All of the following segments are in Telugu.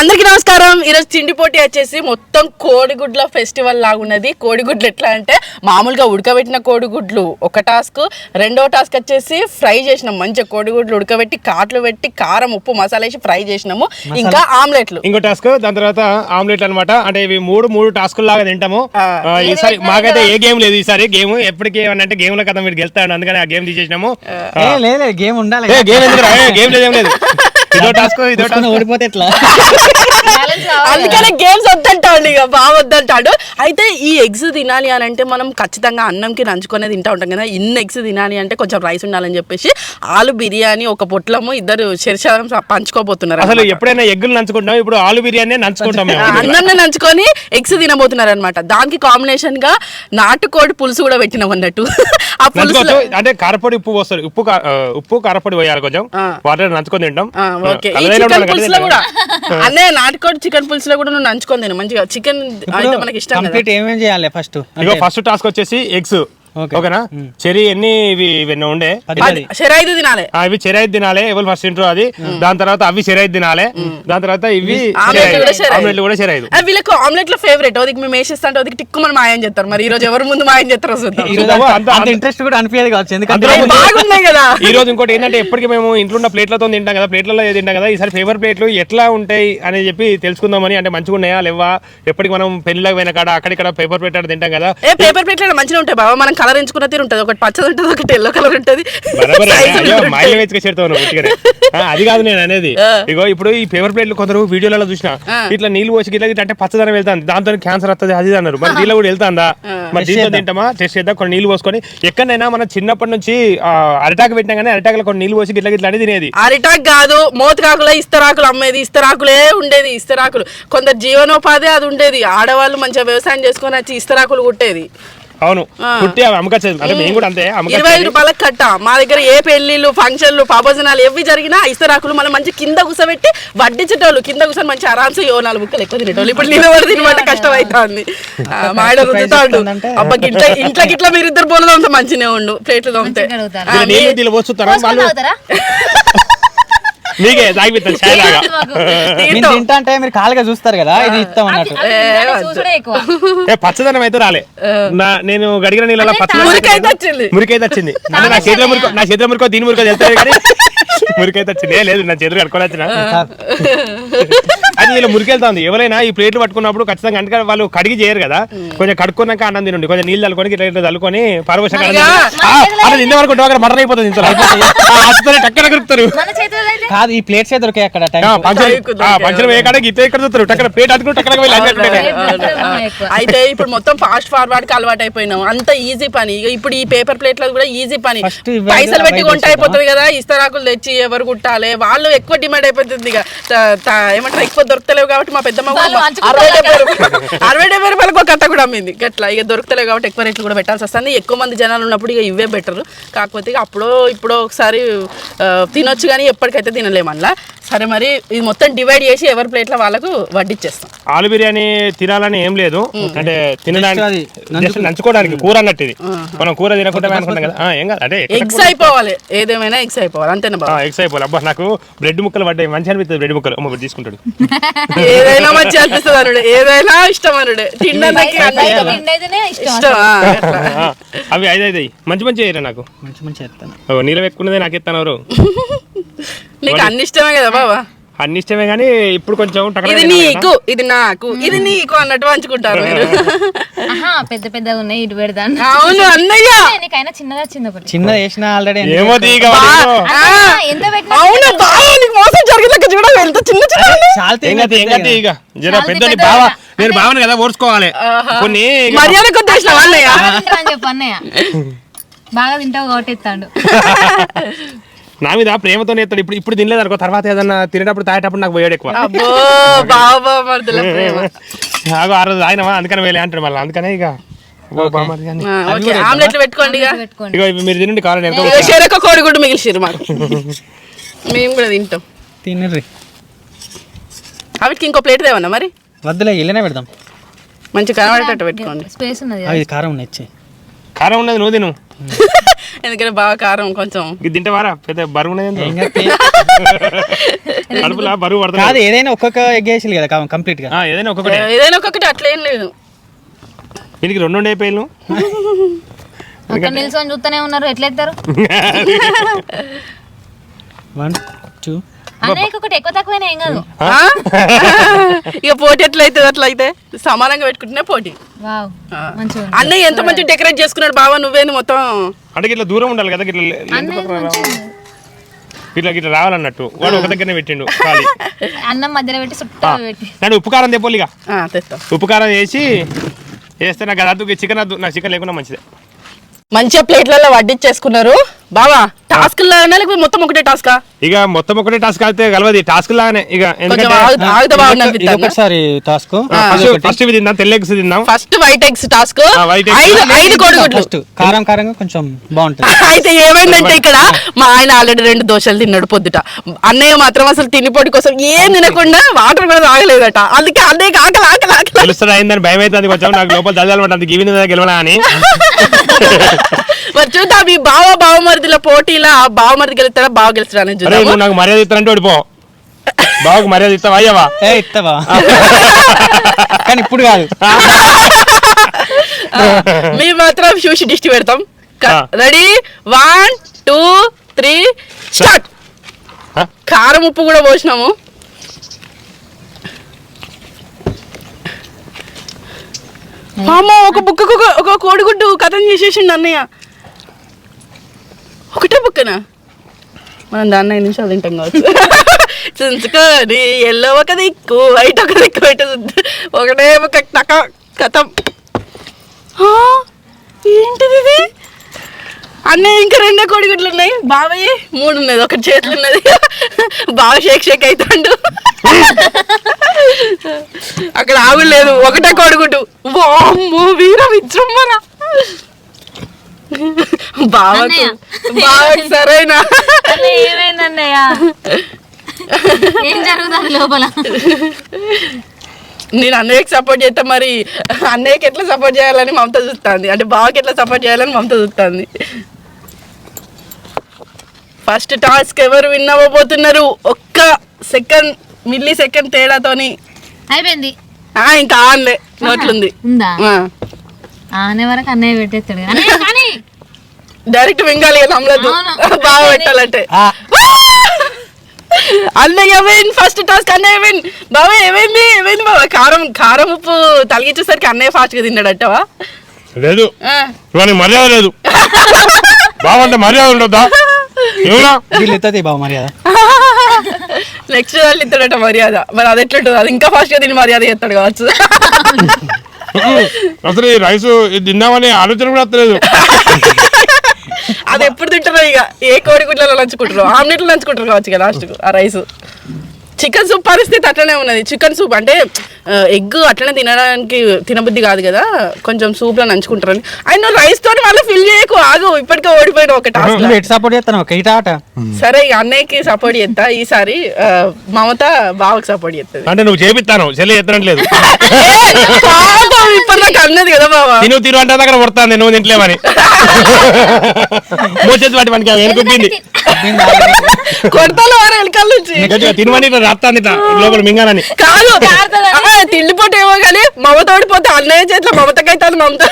అందరికీ నమస్కారం. ఈరోజు తిండి పోటీ వచ్చేసి మొత్తం కోడిగుడ్ల ఫెస్టివల్ లాగా ఉన్నది. కోడిగుడ్లు ఎట్లా అంటే మామూలుగా ఉడకబెట్టిన కోడిగుడ్లు ఒక టాస్క్, రెండో టాస్క్ వచ్చేసి ఫ్రై చేసినాం. మంచిగా కోడిగుడ్లు ఉడకబెట్టి కాట్లు పెట్టి కారం ఉప్పు మసాలా వేసి ఫ్రై చేసినాము. ఇంకా ఆమ్లెట్లు ఇంకో టాస్క్, దాని తర్వాత ఆమ్లెట్ అనమాట. అంటే ఇవి మూడు టాస్కులు లాగా తింటాము. ఈసారి మాకైతే ఏ గేమ్ లేదు. ఈసారి గేమ్ ఎప్పటికీ అంటే గేమ్ లో కదా మీరు గెలుస్తాడు, అందుకని ఆ గేమ్ తీసేసినాము. గేమ్ ఉండాలి. గేమ్ ఎందుకు గేమ్ లేదు, ఏం లేదు. ఇదో టాస్క్ ఓడిపోతే ఎట్లా, అందుకనే గేమ్స్ వద్దంటాడు, ఇక బాగా వద్దంటాడు. అయితే ఈ ఎగ్స్ తినాలి అని అంటే మనం ఖచ్చితంగా అన్నంకి నంచుకునే తింటా ఉంటాం కదా. ఇన్ని ఎగ్స్ తినాలి అంటే కొంచెం రైస్ ఉండాలని చెప్పేసి ఆలు బిర్యానీ ఒక పొట్లము ఇద్దరు శరీరం పంచుకోబోతున్నారు. అసలు ఎప్పుడైనా ఎగ్గులు నంచుకుంటాం, ఇప్పుడు ఆలు బిర్యానీ నంచుకుంటాం. అన్నం నంచుకొని ఎగ్స్ తినబోతున్నారు అనమాట. దానికి కాంబినేషన్ గా నాటుకోడి పులుసు కూడా పెట్టినాం అన్నట్టు. ఆ పులుసు అంటే కారపొడి ఉప్పు పోస్తారు, ఉప్పు కారపొడి పోయాలి కొంచెం, వాటర్ నంచుకొని తింటాం. అనే నాటుకోడి చికెన్ పులుసులో కూడా నువ్వు నంచుకొని తిను మంచిగా. చికెన్ అయితే మనకి ఇష్టం. ఏమేం చేయాలి ఫస్ట్ టాస్క్ వచ్చేసి ఎగ్స్, ఓకేనా? చెరీ ఎన్ని ఇవన్నీ ఉండే చెరైదు తినాలి. ఇవి చెరైదు తినాలి. ఎవరు ఫస్ట్ ఇంట్రో అది. దాని తర్వాత అవి చెరైదు తినాలి. దాని తర్వాత ఇవి ఆమ్లెట్లు కూడా చెరైదు. వీళ్ళకి ఆమ్లెట్ లో ఫేవరెట్. ఓదికి మేము వేసేస్తా అంటే టిక్కు మనం మాయం చేస్తారు. మరి ఈ రోజు ఎవరు ముందు మాయం చేస్తారు ఇంట్రెస్ట్ కూడా అనిపించదు కావచ్చు, ఎందుకంటే బాగున్నాయి కదా. ఈ రోజు ఇంకోటి ఏంటంటే ఎప్పటికీ మేము ఇంట్లో ఉన్న ప్లేట్లతో తింటాం కదా, ప్లేట్లలో తింటాం కదా. ఈసారి ఫేవర్ ప్లేట్లు ఎట్లా ఉంటాయి అని చెప్పి తెలుసుకుందామని. అంటే మంచిగా ఉన్నాయా లేవా, ఎప్పటికి మనం పెళ్లిలోకి పోయిన కాడ అక్కడిక్కడ పేపర్ ప్లేట్ తింటాం కదా. పేపర్ ప్లేట్లు మంచిగా ఉంటాయి బాబా. మనం కలర్ ఎంచుకున్న తీరు ఉంటుంది. ఒకటి పచ్చది ఉంటుంది, ఒకటి ఎల్లో కలర్ ఉంటుంది. అది కాదు నేను అనేది. ఇగో ఇప్పుడు ఈ పేపర్ ప్లేట్లు కొందరు వీడియోలలో చూసినా ఇట్లా నీళ్ళు పోసి ఇట్లా అంటే పచ్చదనం వెళ్తాను, దాంతో క్యాన్సర్ వస్తుంది అది అన్నారు. మరి దీనిలో కూడా వెళ్తాందా? మరి దీంతో తింటామా? టెస్ట్ చేద్దాం. కొన్ని నీళ్ళు పోసుకొని ఎక్కడైనా మనం చిన్నప్పటి నుంచి అరిటాకు పెట్టినా కానీ అరిటాకులో కొన్ని నీళ్ళు పోసి గిట్ల గిట్లా అని తినేది. అరిటాకు కాదు, మోతకాకులే ఇస్తరాకులు అమ్మేది. ఇస్తరాకులే ఉండేది. ఇస్తరాకులు కొందరు జీవనోపాధి అది ఉండేది. ఆడవాళ్ళు మంచిగా వ్యవసాయం చేసుకొని వచ్చి ఇస్తరాకులు కుట్టేది. అవును, కుట్టి అవి అమ్మకచ్చేది. అంటే మేము కూడా అంతే. 25 రూపాయలకు కట్ట. మా దగ్గర ఏ పెళ్లిళ్ళు ఫంక్షన్లు పాపజనాలు ఏవి జరిగినా ఇస్తరాకులు మనం మంచి కింద కూసబెట్టి వడ్డించేటోళ్ళు. కింద కూర్చొని మంచి ఆరాంసే 4 ముక్కలు ఎక్కువ తినేటోళ్ళు. ఇప్పుడు నిలబడి తినమంటే కష్టం అవుతుంది. మా ఆయన రుద్దుతాడు. అబ్బాకి ఇంట్లోకి ఇట్లా మీరు ఇద్దరు బోర్లు తోమితే మంచిగా ఉండు. ప్లేట్లు తోమితే మీకే తాగిపిస్తాను చాయ్ లాగా. తింటా అంటే మీరు కాలుగా చూస్తారు కదా, ఇది ఇస్తాం అన్నట్టు. పచ్చదనం అయితే రాలే. నేను గడిగిన నీళ్ళ మురికైతే వచ్చింది. అంటే నా చేతిలో మురికో దీని మురికో తెలుస్తుంది కానీ మురికైతే వచ్చింది. లేదు, నా చేతులు కట్టుకొని వచ్చిన అది ఇలా మురికెళ్తాంది. ఎవరైనా ఈ ప్లేట్లు పట్టుకున్నప్పుడు ఖచ్చితంగా అంటే వాళ్ళు కడిగి చేయరు కదా. కొంచెం కడుక్కున్నాక అన్నం తినండి, కొంచెం నీళ్ళు చల్లుకొని ఇట్లా ఇట్లా చల్లుకొని పరవశంగా అక్కడ తిన్న వరకు అక్కడ మటన్ అయిపోతుంది. టక్కన కలుపుతారు. కాదు, ఈ ప్లేట్స్ దొరికాయి అక్కడ ఫంక్షన్ పోయే కాడ ఇట్లా ఇక్కడ చూస్తారు. టక్కన ప్లేట్ అతుకుని టక్కన అయితే ఇప్పుడు మొత్తం ఫాస్ట్ ఫార్వర్డ్ కి అలవాటు అయిపోయినాం. అంత ఈజీ పని. ఇప్పుడు ఈ పేపర్ ప్లేట్ లో కూడా ఈజీ పని. పైసలు పెట్టి కొంట అయిపోతుంది కదా. ఇస్తరాకులు తెచ్చి ఎవరు కుట్టాలి, వాళ్ళు ఎక్కువ డిమాండ్ అయిపోతుంది. ఇక ఏమంటారు, ఎక్కువ దొరకలేవు కాబట్టి మా పెద్దమ్మ 60-70 రూపాయలకు ఒక కట్ట కూడా అమ్మింది. గట్లా ఇక దొరకలేవు కాబట్టి ఎక్కువ రేట్లు కూడా పెట్టాల్సి వస్తుంది. ఎక్కువ మంది జనాలు ఉన్నప్పుడు ఇక ఇవే బెటర్. కాకపోతే ఇక ఇప్పుడో ఒకసారి తినొచ్చు కానీ ఎప్పటికైతే తినలేమల్లా. సరే, మరి ఇది మొత్తం డివైడ్ చేసి ఎవరి ప్లేట్ల వాళ్ళకు వడ్డిచ్చేస్తాం. ఆలు బిర్యానీ తినాలని ఏం లేదు, అంటే తినడానికి నంచుకోవడానికి కూర అన్నట్టు. ఇది మనం కూర తినకుండా అనుకుంటాం కదా. ఏం కాదు, అంటే ఎగ్స్ అయిపోవాలి. ఏదేమైనా ఎగ్స్ అయిపోవాలి, అంతేనా బాబా? ఎగ్స్ అయిపోవాలి. అబ్బా, నాకు బ్రెడ్ ముక్కలు పడ్డాయి, మంచి అనిపిస్తుంది. బ్రెడ్ ముక్కలు అమ్మ తీసుకుంటాడు. ఏదైనా మంచి అనిపిస్తుంది అనుడే, ఏదైనా ఇష్టం అనుడే. తినడానికి ఇష్టం. అవి 5 మంచి మంచి అయ్యారా నాకు. మంచి మంచి ఎత్తాను. నీళ్ళు పెట్టుకున్నదే నాకు ఎత్తాను. ఎవరు నీకు అన్ని ఇష్టమే కదా బాబా? అన్ని ఇష్టమే కానీ ఇప్పుడు కొంచెం ఇది నీకు, ఇది నాకు, ఇది నీకు అన్నట్టు పంచుకుంటారు మీరు. పెద్ద పెద్దగా ఉన్నాయి, ఇటు పెడతాను. అవును అన్నయ్య, నీకైనా చిన్నగా చిన్నది వేసిన ఆల్రెడీ. ఏమో ఎంత పెట్టినా అవును బాగా నీకు మోసం జరిగిందాక చూడ వెళ్తా. చిన్న చిన్న ఇక జర పెద్ద బావ, నేను బావను కదా ఓర్చుకోవాలి. కొన్ని మర్యాద కొద్ది అన్నయ్య అని చెప్పు. అన్నయ్య బాగా తింటావు కాబట్టి ఇస్తాడు. నా మీద ప్రేమతో ఎత్తాడు. ఇప్పుడు తినలేదు అనుకో, తర్వాత ఏదన్నా తినేటప్పుడు తాగేటప్పుడు నాకు పోయాడు ఎక్కువ. ఆ రోజు ఆయనవా అందుకని వేలే అంటాడు మళ్ళీ. అందుకనే ఇక ఆమ్లెట్లు పెట్టుకోండి. ఇక మీరు తినండి కావాలని. చెరక కోడిగుడ్డు మిగిలిసిరు మాకు, మేము కూడా తింటాం. తినర్రి. అవిటికి ఇంకో ప్లేట్ తేవన్నా మరి? వద్దులే, ఇల్లనే పెడదాం. మంచి కనబడేటట్టు పెట్టుకోండి. స్పేస్ ఉన్నది. కారం ఉన్నాయి. కారం ఉన్నది, నువ్వు తిను. ఎందుకంటే బాగా కారం కొంచెం ఇది తింటావారా పెద్ద బరువు ఉన్నది ఇంకా కడుపులా బరువు పడుతుంది కాదు ఏదైనా ఒక్కొక్క ఎగ్ వేసి కదా కంప్లీట్ గా ఏదైనా ఒక్కొక్కటి ఏదైనా ఒక్కొక్కటి అట్లేం లేదు. దీనికి 2 అయిపోయాను అక్కడ నిల్చొని చూస్తూనే ఉన్నారు, ఎట్లెత్తారు? 1 2 అన్నయ్యకి ఒకటి ఎక్కువ తక్కువైనా ఏం కాదు. ఇక పోటీ ఎట్లయితే అట్లయితే సమానంగా పెట్టుకుంటేనే పోటీ. వావ్ మంచిగా అన్నయ్య ఎంత మంచి డెకరేట్ చేసుకున్నాడు బావా, నువ్వేంది మొత్తం అంటే ఇట్లా దూరం ఉండాలి కదా, ఇట్లా ఇట్లా రావాలన్నట్టు. వాడు ఒక దగ్గరనే పెట్టిండు ఖాళీ. అన్నం మధ్యలో పెట్టి సుట్టా పెట్టి నన్ను ఉప్పు కారం తెప్పోలిగా, తెస్తా. ఉప్పు కారం వేస్తే నాకు అది అద్దు, చికెన్ అద్దు, నాకు చికెన్ లేకుండా మంచిదే. మంచిగా ప్లేట్లలో వడ్డించేసుకున్నారు బావా. టాస్క్ లాగానే లేకపోతే మొత్తం ఒకటే టాస్కా? ఇక మొత్తం ఒకటే టాస్క్ అయితే కలవది, టాస్క్ లాగానే ఇక. ఒకసారి టాస్క్ ఫస్ట్ ఇవి తిందాం, తెల్ల ఎగ్స్ తిందాం. First white eggs task, white eggs. 5 కోడిగుడ్లు. ఫస్ట్ కారం కారంగా కొంచెం బాగుంటుంది. అయితే ఏమైందంటే ఇక్కడ మా ఆయన ఆల్రెడీ 2 దోశలు తిన్నాడు పొద్దుట. అన్నయ్య మాత్రం అసలు తినిపోటీ కోసం ఏం తినకుండా వాటర్ కూడా తాగలేదట. అందుకే అన్నయ్యకి ఆకలి ఆకలి ఆకలి తెలుస్తుంది అయిందని భయం అవుతుంది కొంచెం, నాకు లోపల చదవాలంటే గివి గెలవనా అని. మరి చూద్దాం ఈ బావమరిదిల పోటీలా బావమరిది గెలుస్తాడా బావ గెలుస్తాడా అని చూద్దాం. నువ్వు నాకు మర్యాద ఇస్తానంటే ఓడిపో. బావకు మర్యాద ఇస్తావా అయ్యవా? ఇస్తావా కానీ ఇప్పుడు కాదు. మేము మాత్రం చూసి దిష్టి పెడతాం. Ready 1 2 3 start. కారం ఉప్పు కూడా పోసినాము. అమ్మో ఒక బుక్కకు ఒక కోడిగుడ్డు కథం చేసేసిండు అన్నయ్య. ఒకటే బుక్కనా? మనం దాన్ని 5 నిమిషాలు తింటాం కావచ్చు. చుంచుకొని ఎల్లో ఒక దిక్కు వైట్ ఒక దిక్కు వైట్ ఒకటే ఒక టక కథం. ఏంటిది ఇది? అన్నయ్య ఇంకా 2 కోడిగుడ్లు ఉన్నాయి, బావయ్య 3 ఉన్నది, ఒకటి చేతులు ఉన్నది. బావ షేక్ అవుతాడు. అక్కడ ఆగులేదు, ఒకటే కోడిగుడ్డు. వామ్మో వీర విజృంభణ. బావకి సరేనా? ఏమైందన్నయ్య? ఏం జరుగుతుంది లోపల? నేను అన్నయ్యకి సపోర్ట్ చేస్తా, మరి అన్నయ్యకి ఎట్లా సపోర్ట్ చేయాలని మమత చూస్తుంది, అంటే బావకి ఎట్లా సపోర్ట్ చేయాలని మమత చూస్తుంది. ఫస్ట్ టాస్క్ ఎవరు విన్ అవ్వబోతున్నారు? 1 మిల్లీ సెకండ్ తేడాతోని అయిపోయింది. ఇంకా ఆన్లే నోట్లుంది ఉందా? ఆనే వరకు అన్నయ్య పెట్టేస్తాడు కానీ డైరెక్ట్ మింగాలి నమ్మలేదు. బాగా పెట్టాలంటే అన్నయ్య విన్. ఫస్ట్ టాస్క్ అన్నయ్య విన్. బాబా ఏమైంది బాబా? కారం ఉప్పు తలిగించేసరికి అన్నయ్య ఫాస్ట్ గా తిన్నాడట్టవా? లేదు, మర్యాద లేదు. బాగుంటే మర్యాద ఉండొద్దా? బాబు మర్యాద నెక్స్ట్ వాళ్ళు ఇస్తాడట మర్యాద. మరి అది ఎట్లుంటుంది? అది ఇంకా ఫాస్ట్ గా తిని మర్యాద చేస్తాడు కావచ్చు. అసలు ఈ రైస్ తిన్నామని ఆలోచన కూడా వస్తలేదు. అది ఎప్పుడు తింటారో ఇక, ఏ కోడిగుడ్లలో నంచుకుంటారు, ఆమ్లెట్లు నంచుకుంటారు కావచ్చు ఇక లాస్ట్ కు ఆ రైస్. చికెన్ సూప్ పరిస్థితి అట్లనే ఉన్నది. చికెన్ సూప్ అంటే ఎగ్ అట్లనే తినడానికి తినబుద్ధి కాదు కదా, కొంచెం సూప్ లో నంచుకుంటారని. ఆయన రైస్ తోని మళ్ళీ ఫిల్ చేయకు, ఆగు, ఇప్పటికే ఓడిపోయిన ఒక టాస్క్. సపోర్ట్ చేస్తాను ఆట. సరే ఇక అన్నయ్యకి సపోర్ట్ చేస్తా ఈసారి. మమత బావకి సపోర్ట్ చేస్తుంది. అంటే నువ్వు చేపిస్తాను చెల్లి ఎత్తనట్లేదు. ఇప్పుడు నాకు అన్నది కదా బావా, నువ్వు తిరు అంటే అక్కడ కొడతాను నువ్వు తింటలేమని. మోచేతి వాటి మనకి వెనుకుంది కొడతాను వారు వెనకాల నుంచి తినమని రాస్తాను లోపల మింగానని కాదు. తిండిపోతే ఏమో కానీ మమత ఓడిపోతే అన్నయ్య చేతిలో మమతకైతే మమత,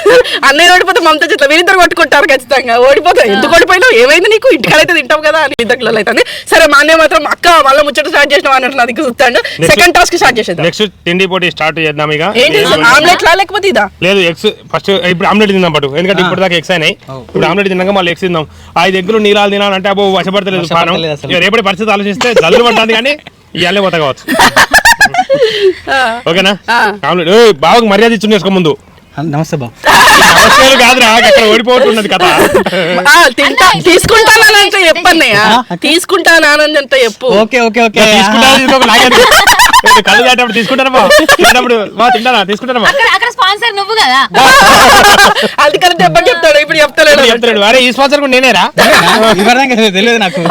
అన్నయ్య ఓడిపోతే మమత చేతిలో, వీరిద్దరు కొట్టుకుంటారు ఖచ్చితంగా. ఓడిపోతారు, ఎందుకు ఓడిపోయినావు, ఏమైంది నీకు, ఇంటికాలైతే తింటావు కదా అని ఇద్దరు అవుతుంది. సరే మా అన్నయ్య మాత్రం అక్క మళ్ళీ ముచ్చట స్టార్ట్ చేసినావు అన్నట్లు నాకు చూస్తాడు. సెకండ్ టాస్క్ స్టార్ట్ చేసేది. నెక్స్ట్ తిండి పోటీ స్టార్ట్ చేద్దాం. ఇక ఏంటి ఆమ్లెట్ లా లేకపోతే ఇదా? లేదు ఎగ్స్ ఫస్ట్. ఇప్పుడు ఆమ్లెట్ తిందాం పట్టు, ఎందుకంటే ఇప్పుడు దాకా ఎగ్స్ అయినాయి. ఇప్పుడు ఆమ్లెట్ తిన్నాక మళ్ళీ ఎగ్స్ తిందాం. 5 ఎగ్గులు నీళ్ళు తినాలంటే అబ్బో వశపడతలేదు. రేపటి పరిస్థితి ఆలోచిస్తే జల్లు పడుతుంది కానీ ఇవాళ పోతా కావచ్చు. ఓకేనా? ఆమ్లెట్ బాగా మర్యాద ఇచ్చి చేసుకో ముందు. నమస్తే బాబు. నమస్తే కాదురా, అక్కడ ఓడిపోతున్నది కదా. తీసుకుంటానంటే చెప్పన్నయ్య, తీసుకుంటానంత చెప్పు. ఓకే ఓకే ఓకే కళ్ళు దాటప్పుడు తీసుకుంటారా? తింటారా? తీసుకుంటారా? అక్కడ స్పాన్సర్ నువ్వు కదా, అది కరెక్ట్. ఎప్పుడు చెప్తాడు, ఇప్పుడు చెప్తాడు. అరే ఈ స్పాన్సర్ కూడా నేనేరా? తెలియదు నాకు.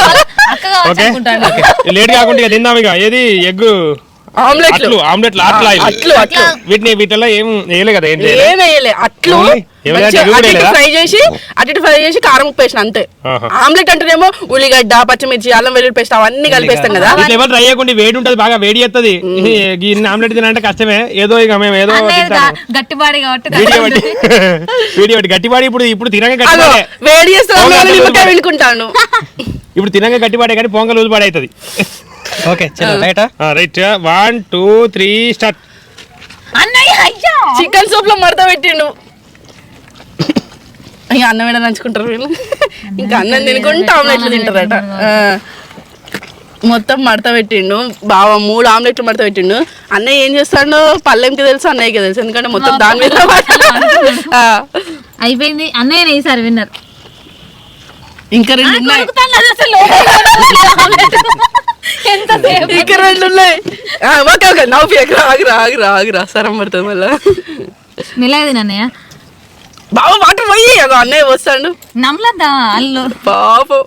లేట్ కాకుండా ఇక తిందాం. ఇక ఏది ఎగ్ ఆమ్లెట్లు ఆమ్లెట్లు అట్లా ఇవి. అట్లు అట్లు వీటిలో ఏం వేయలే కదా ఏం చేయలే. ఏం వేయలే అట్లు ఓన్లీ ఏమైనా అవి కూడా లేదా? అటు ఫ్రై చేసి కారం ఉప్పు వేసిన అంతే. ఆహా. ఆమ్లెట్ అంటేనేమో ఉల్లిగడ్డ పచ్చిమిర్చి అల్లం వెల్లుల్లి పేస్ట్ అవన్నీ కలిపేస్తాం కదా. ఇట్లా ఎవరు ట్రై చేయకుండా వేడి ఉంటది బాగా వేడి చేస్తుంది. ఇన్ని ఆమ్లెట్ తినంటే కష్టమే. ఏదో ఇక మేము ఏదో తింటాము. గట్టిపాడి కాబట్టి వీడియో గట్టిపాడి ఇప్పుడు తినగా అదో, గట్టిపాడే. వేడి చేస్తాను నిమ్మకాయ వినుకుంటాను. ఇప్పుడు తినగా గట్టిపాడే కానీ పొంగల్ లూజ్ పాడైతుంది. ఓకే చలో రైట్ రైట్ 1 2 3 స్టార్ట్. అన్నయ్య అయ్యా చికెన్ సూప్ లో మడత పెట్టిండు. అయ్యో అన్నం వేడ నంచుకుంటారు వీళ్ళు. ఇంకా అన్నం తినుకుంటే ఆమ్లెట్లు తింటారట. మొత్తం మడత పెట్టిండు బావ 3 ఆమ్లెట్లు మడత పెట్టిండు. అన్నయ్య ఏం చేస్తాడో పల్లెంకి తెలుసు అన్నయ్యకి తెలుసు, ఎందుకంటే మొత్తం దాని మీద అయిపోయింది. అన్నయ్య ఈసారి విన్నర్. ఇంకా 2 ఉన్నాయి. ఇంకా 2 ఉన్నాయి. ఓకే ఓకే నవ్వు ఆగిరా సరం పడుతుంది మళ్ళా. మెల్లగా అన్నయ్య. బావ వాటర్ పోయి అన్నయ్య వస్తాడు. నమ్మలద్దా అల్లు పాపం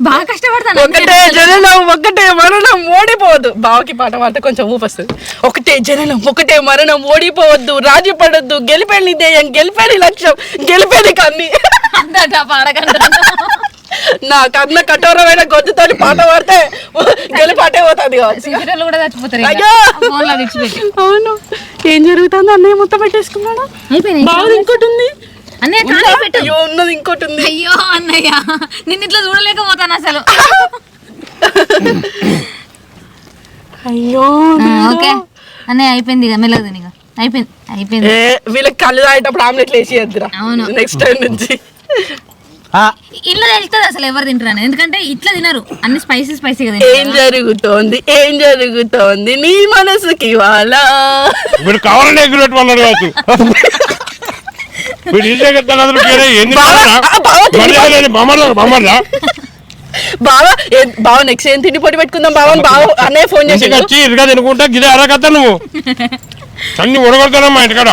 బాగా కష్టపడతాను. ఒకటే జననం ఒకటే మరణం ఓడిపోవద్దు. బావకి పాట పాడితే కొంచెం ఊపు వస్తుంది. ఒకటే జననం ఒకటే మరణం ఓడిపోవద్దు, రాజీ పడొద్దు, గెలిపేది ధ్యేయం, గెలిపేది లక్ష్యం, గెలిపేది కన్ని. నా కన్న కఠోరమైన గొంతుతో పాట పాడితే గెలిపాటే పోతుంది. సిగరెట్లు కూడా చచ్చిపోతారు. అయ్యో! ఫోన్లో తెచ్చిపెట్టి. అవును ఏం జరుగుతుంది? అన్నయ్య మొత్తం పెట్టేసుకున్నాడు. అయిపోయినాయి. బావది ఇంకోటి ఉంది. అన్నయ్య తాళి పెట్టు. అయ్యో ఉన్నది ఇంకోటి ఉంది. అయ్యో అన్నయ్య నిన్ను ఇట్లా చూడలేకపోతాను అసలు. అయ్యో ఓకే అన్నయ్య అయిపోయింది ఇక మెల్లగా తిని. అయిపోయింది. వీళ్ళకి కళ్ళు తాగేటప్పుడు ఆమ్లెట్లు వేసి వద్దురా. అవును. నెక్స్ట్ టైం నుంచి ఇల్లు తెలుస్తుంది అసలు ఎవరు తింటారని, ఎందుకంటే ఇట్లా తినరు, అన్ని స్పైసీ కదా. ఏం జరుగుతోంది నీ మనసుకి వాళ్ళ మీరు కావాలని ఎగ్గురెట్ వాళ్ళు కావచ్చు. మీరు ఇంటే బావ నెక్స్ట్ ఏం తిండి పొడి పెట్టుకుందాం బావ. బావ అన్నయ్య ఫోన్ చేసి వచ్చి ఇదిగా తినుకుంటా గిదే అరగత్తా నువ్వు అన్ని ఉడగొడతానమ్మా ఇంటికాడ.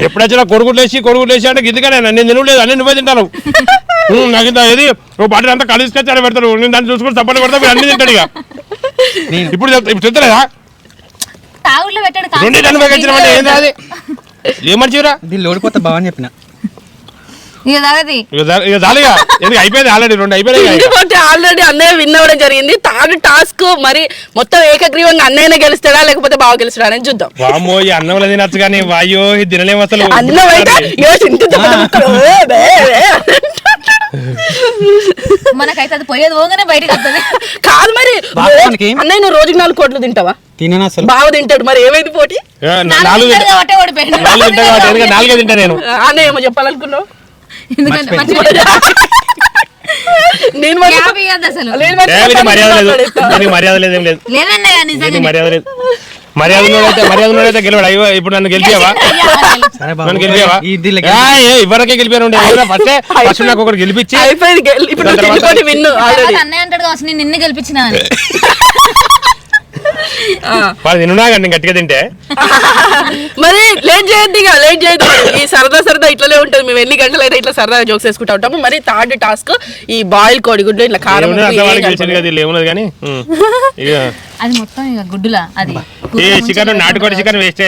ఎప్పుడు వచ్చినా కొడుకులేసి అంటే గిద్దిగానే నేను తినలేదు అన్ని నువ్వే తింటాను. నాకు ఇంత ఏది ఓ బాటి అంతా కలిసి పెడతారు. నేను దాన్ని చూసుకుని సపోర్ట్ పెడతా మీరు అన్ని తింటాడు. ఇక ఇప్పుడు చెప్తలేదా తాగుల్లో పెట్టాడు. 2 టన్ను వచ్చినామంటే ఏం రాదు ఏమర్చిరా దీన్ని ఓడిపోతే బావని చెప్పిన. ఇక తాగది ఇక చాలుగా ఎందుకు అయిపోయింది ఆల్రెడీ 2 అయిపోయినాయి. ఆల్రెడీ అన్నయ్య విన్ అవ్వడం జరిగింది. థర్డ్ టాస్క్ మరి మొత్తం ఏకగ్రీవంగా అన్నయ్యనే గెలుస్తాడా లేకపోతే బావ గెలుస్తాడా అని చూద్దాం. వామ్మో ఈ అన్నంలో తినచ్చు కానీ వాయో తినలేము అసలు. అన్నం అయితే మనకైతే అది పోయేది పోగానే బయటకు వస్తుంది. కాదు మరి అన్నయ్య నువ్వు రోజుకి 4 కోట్లు తింటావా? తినను అసలు. బావ తింటాడు మరి ఏమైంది పోటీ? 4 కాబట్టి ఓడిపోయాడు. 4 తింటా నేను. అన్నయ్య ఏమో చెప్పాలనుకున్నావు? ఎందుకంటే నేను మర్యాద లేదు మర్యాద లేదు ఏం లేదు లేదన్నయ్య నిజంగా మర్యాద లేదు. మర్యాద గెలవాడు. అయ్యో ఇప్పుడు నన్ను గెలిపావా? నన్ను గెలిపావా? ఇవరకే గెలిపాను. ఫస్ట్ నాకు ఒకటి గెలిపించి అన్నయ్య అంటాడు కావచ్చు నేను నిన్ను గెలిపించిన వాళ్ళు తిన్నాగండి గట్టిగా తింటే. మరి లేట్ చేయొద్దు. ఈ సరదా ఇట్లనే ఉంటుంది. మేము ఎన్ని గంటలు అయితే ఇట్లా సరదా జోక్స్ వేసుకుంటా ఉంటాము. మరి థర్డ్ టాస్క్ ఈ బాయిల్ కోడిగుడ్లు ఇట్లా కారం ఏమున్నది కానీ అది మొత్తం ఇక గుడ్డులా అది చికెన్ నాటుకోడి చికెన్ వేస్ట్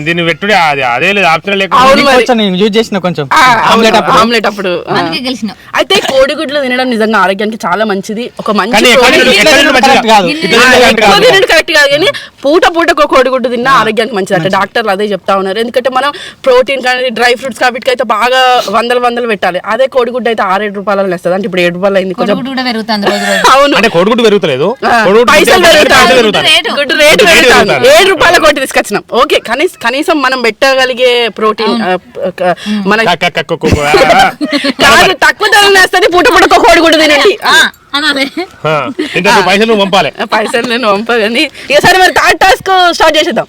దీన్ని పెట్టుడే అదే లేదు ఆప్షన్ యూజ్ చేసిన కొంచెం ఆమ్లెట్ అప్పుడు. అయితే కోడిగుడ్లు తినడం నిజంగా ఆరోగ్యానికి చాలా మంచిది. ఒక మంచి కరెక్ట్ కాదు కానీ పూట కోడిగుడ్డు తిన్నా ఆరోగ్యానికి మంచిది అంటే డాక్టర్లు అదే చెప్తా ఉన్నారు. ఎందుకంటే మనం ప్రోటీన్ కానీ డ్రై ఫ్రూట్స్ కాబట్టి అయితే బాగా వందలు పెట్టాలి. అదే కోడిగుడ్డు అయితే 6-7 రూపాయలు వేస్తుంది. అంటే ఇప్పుడు 7 రూపాయలు అయింది. అవును అంటే కోడిగుడ్డు పెరుగుతలేదు, పైసలు గుడ్డు రేటు పెరుగుతుంది. 7 రూపాయల కోటి తీసుకొచ్చినాం. ఓకే కనీసం మనం పెట్టగలిగే ప్రోటీన్ మన కాదు తక్కువ ధరలు వేస్తుంది. పూట కోడిగుడ్డు తినండి. పైసలు పంపాలి. పైసలు నేను పంపని. ఇక సరే మరి థర్డ్ టాస్క్ స్టార్ట్ చేసేద్దాం.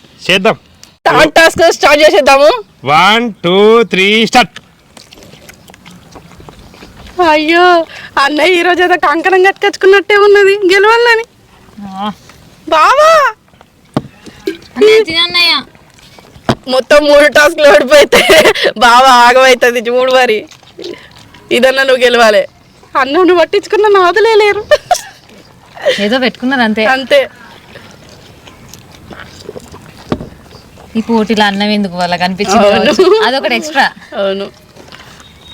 థర్డ్ టాస్క్ స్టార్ట్ చేసేద్దాము. 1 2 3 స్టార్ట్. అయ్యో అన్నయ్య ఈ రోజు ఏదో కంకణం కట్టుకొచ్చుకున్నట్టే ఉన్నది గెలవాలని. బావా మొత్తం 3 టాస్క్లు ఓడిపోతే బావా ఆగమైతుంది చూడు. మరి ఇదన్నా నువ్వు గెలవాలి. అన్నం నువ్వు పట్టించుకున్న నాదులే లేరు. ఏదో పెట్టుకున్నారు అంతే. అంతే. ఈ పోటీలో అన్నం ఎందుకు వాళ్ళకి అనిపించింది, అదొకటి ఎక్స్ట్రా. అవును,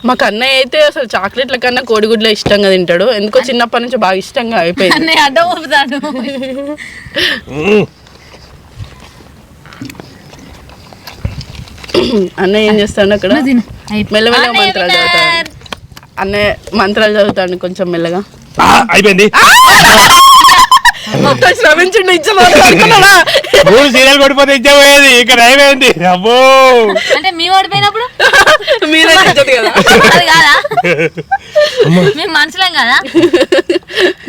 మాకు అన్నయ్య అయితే అసలు చాక్లెట్ల కన్నా కోడిగుడ్లో ఇష్టంగా తింటాడు. ఎందుకో చిన్నప్పటి నుంచి బాగా ఇష్టంగా అయిపోయింది. అన్నయ్య అడ్డం ఊపుతాడు. అన్నయ్య ఏం చేస్తాడు అక్కడ? మెల్లమెల్లగా మంత్రాలు చదువుతాడు. అన్నయ్య మంత్రాలు చదువుతాడు కొంచెం మెల్లగా. అయిపోయింది. శ్రమించండి ఇచ్చాడా? 3 సీరియల్ కొడిపోతే ఇచ్చేపోయేది, ఇక్కడ అయిపోయింది. అబ్బో, అంటే మీ ఓడిపోయినప్పుడు మీరే ఇచ్చదు కదా. అది కాదా, మేము మనుషులేం కదా.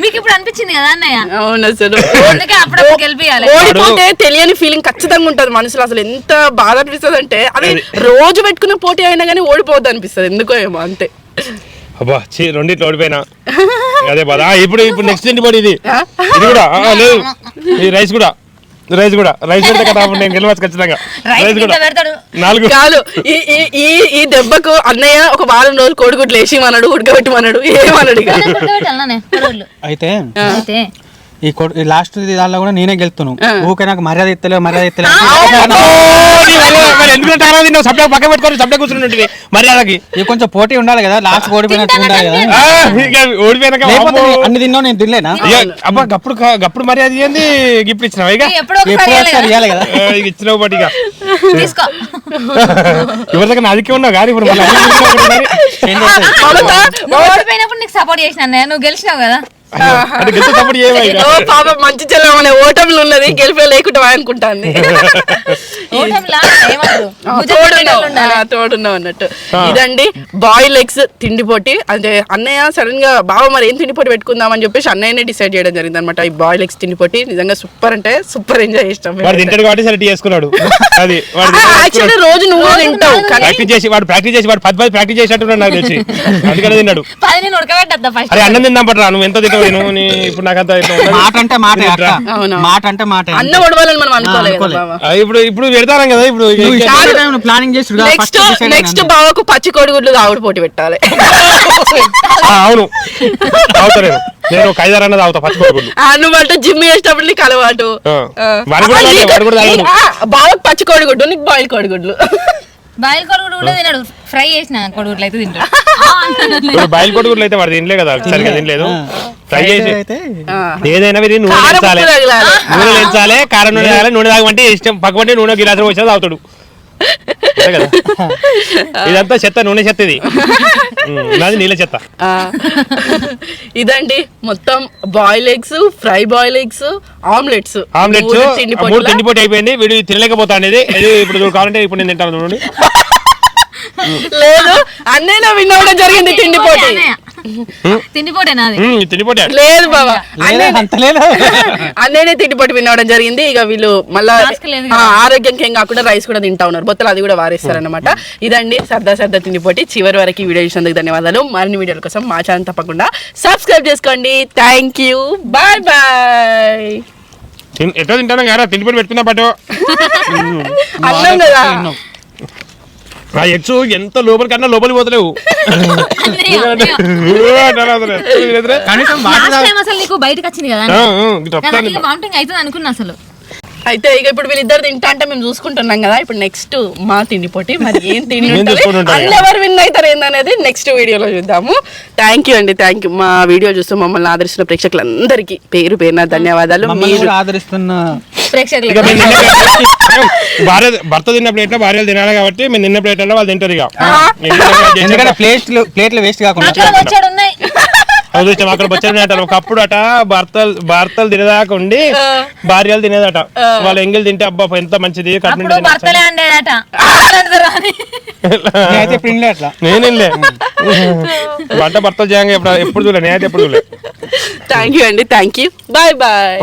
మీకు ఇప్పుడు అనిపించింది కదా అన్నయ్య? అవును, అసలు అందుకే అప్పుడప్పుడు గెలిపియాలి. ఓడిపోతే తెలియని ఫీలింగ్ ఖచ్చితంగా ఉంటది మనసులో. అసలు ఎంత బాధ అనిపిస్తుంది అంటే, అది రోజు పెట్టుకున్న పోటీ అయినా కానీ ఓడిపోవద్దు అనిపిస్తుంది, ఎందుకో ఏమో అంతే. అబ్బా రెండిట్లో ఓడిపోయినా అదే బాధ. ఇప్పుడు నెక్స్ట్ ఇంటి పడి ఇది కూడా లేదు, ఈ రైస్ కూడా పెడితే కదా నేను గెలవచ్చు ఖచ్చితంగా. రైస్ కూడా 4 కాదు. ఈ దెబ్బకు అన్నయ్య ఒక వారం రోజులు కోడిగుడ్లు వేసిమన్నాడు, ఉడకబెట్టమన్నాడు, ఏమన్నాడు. అయితే ఈ లాస్ట్ దానిలో కూడా నేనే గెలుతాను. ఊకే నాకు మర్యాద ఇస్తలేవు. సబ్జెక్ట్ పక్క పెట్టుకొని సబ్జెక్ట్ కూర్చున్నట్టు మర్యాదకి కొంచెం పోటీ ఉండాలి కదా. లాస్ట్ ఓడిపోయినట్టు ఉండాలి కదా. ఓడిపోయినాక అన్ని తిన్నావు, నేను తినలేనా? అబ్బా గప్పుడు మర్యాద ఇవ్వండి. ఇప్పుడు ఇచ్చినావు ఇక ఇవ్వాలి కదా. ఇచ్చినావు బట్ ఇక ఎవరి దగ్గర అదికే ఉన్నావు కానీ ఇప్పుడు ఓడిపోయినప్పుడు నీకు సపోర్ట్ చేసిన అన్నయ్య, నువ్వు గెలిచినావు కదా. పాప మంచి చెల్లెమనే ఓటములు ఉన్నది, గెలిపే లేకుండా అనుకుంటాను. తోడున్నావు అన్నట్టు. ఇదండి బాయిల్ ఎగ్స్ తిండి పోటీ. అంటే అన్నయ్య సడన్ గా బావ మరి ఏం తిండి పోటీ పెట్టుకుందాం అని చెప్పేసి అన్నయ్యనే డిసైడ్ చేయడం జరిగింది అనమాట. ఈ బాయిల్ ఎగ్స్ తిండి పోటీ నిజంగా సూపర్, అంటే సూపర్ ఎంజాయ్ చేస్తాం. యాక్చువల్లీ రోజు నువ్వు తింటావు, ప్రాక్టీస్ చేసి వాడు 10 ప్రాక్టీస్ చేసినట్టు నాకు తెలిసి అందుకనే తిన్నాడు. అన్నం తిందాం పట్టరా, నువ్వు ఎంత తింటావు? ఇప్పుడు నాకు అన్న ఒడవాలని మనం అనుకోలేదు. ఇప్పుడు పెడతాం కదా. ఇప్పుడు ప్లానింగ్ చేసి నెక్స్ట్ బావకు పచ్చి కోడిగుడ్లు తాగుడు పోటీ పెట్టాలి. అవును, అవుతాను నేను ఒక 5-6 అన్నది అవుతా పచ్చి కోడిగుడ్లు. నువ్వు అంటే జిమ్ చేసేటప్పుడు నీకు అలవాటు. బావకు పచ్చి కోడిగుడ్డు, నీకు బాయిల్ కోడిగుడ్లు. బాయిల్ కోడిగుడ్డు కూడా తినడు, ఫ్రై చేసిన కోడిగుడ్లు అయితే తింటాడు. బాయిల్ కోడిగుడ్లు అయితే వాడు తినలే కదా, సరిగా తినలేదు. ఫ్రై చేసి ఏదైనా నూనె ఎంచాలి, కారం నూనె తాగాలి. నూనె తాగమంటే ఇష్టం, పక్కమంటే నూనె గిలాసు వచ్చేది తాగుతాడు కదా. ఇదంతా చెత్త, నూనె చెత్త, ఇది నాది నీళ్ళ చెత్త. ఇదండి మొత్తం boil eggs, fry boil eggs, omelettes 3 తిండిపోటీ అయిపోయింది. వీడు తినలేకపోతాను. ఇది ఇప్పుడు కావాలంటే ఇప్పుడు నేను తింటాను చూడండి. లేదు అన్నయ్య విన్నవడం జరిగింది తిండిపోటీ. లేదు బాబా, అన్నయ్యనే తిండిపోటీ విన్నవడం జరిగింది. ఇక వీళ్ళు మళ్ళా ఆరోగ్యంకి ఏం కాకుండా రైస్ కూడా తింటా ఉన్నారు, బొత్తలు అది కూడా వారేస్తారు అనమాట. ఇదండి సరదా తిండిపోటీ. చివరి వరకు వీడియో చూసినందుకు ధన్యవాదాలు. మరిన్ని వీడియోల కోసం మా ఛానల్ తప్పకుండా సబ్స్క్రైబ్ చేసుకోండి. Thank you, bye bye. ఎట్లా తింటాను కదా, తిండిపోటీ పెట్టుకున్నా పట్టు అన్నం కదా. ఆ ఎగ్స్ ఎంత లోపలి కన్నా లోపలికి పోతలేవు. బయటకు వచ్చింది కదా, వామిటింగ్ అవుతుంది అనుకున్నా అసలు. అయితే ఇక ఇప్పుడు వీళ్ళిద్దరు తింటా అంటే మేము చూసుకుంటున్నాం కదా. ఇప్పుడు నెక్స్ట్ మా తిండి పోటీ, మరి ఏం తిండి ఎవరు విన్ అవుతారు ఏందనేది నెక్స్ట్ వీడియోలో చూద్దాము. థ్యాంక్ యూ అండి, థ్యాంక్ యూ. మా వీడియో చూస్తూ మమ్మల్ని ఆదరిస్తున్న ప్రేక్షకులందరికీ పేరు పేరున ధన్యవాదాలు. మీరు ఆదరిస్తున్న ప్రేక్షకులు భర్త తిన్న ప్లేట్లో భార్యలు తినాలి కాబట్టి మేము తిన్న ప్లేట్లలో వాళ్ళు తింటారు. ఇక ఎందుకంటే ప్లేట్లు వేస్ట్ కాకుండా అదృష్టం అక్కడ వచ్చారు. ఒకప్పుడు అట భర్తలు తినేదాకా ఉండి భార్యలు తినేదట. వాళ్ళు ఎంగిల్ తింటే అబ్బా ఎంత మంచిది, నేనే భర్తలు చేయంగా ఎప్పుడు చూడలే, నేనైతే ఎప్పుడు చూడలే. థ్యాంక్ యూ అండి, థ్యాంక్ యూ, బాయ్ బాయ్.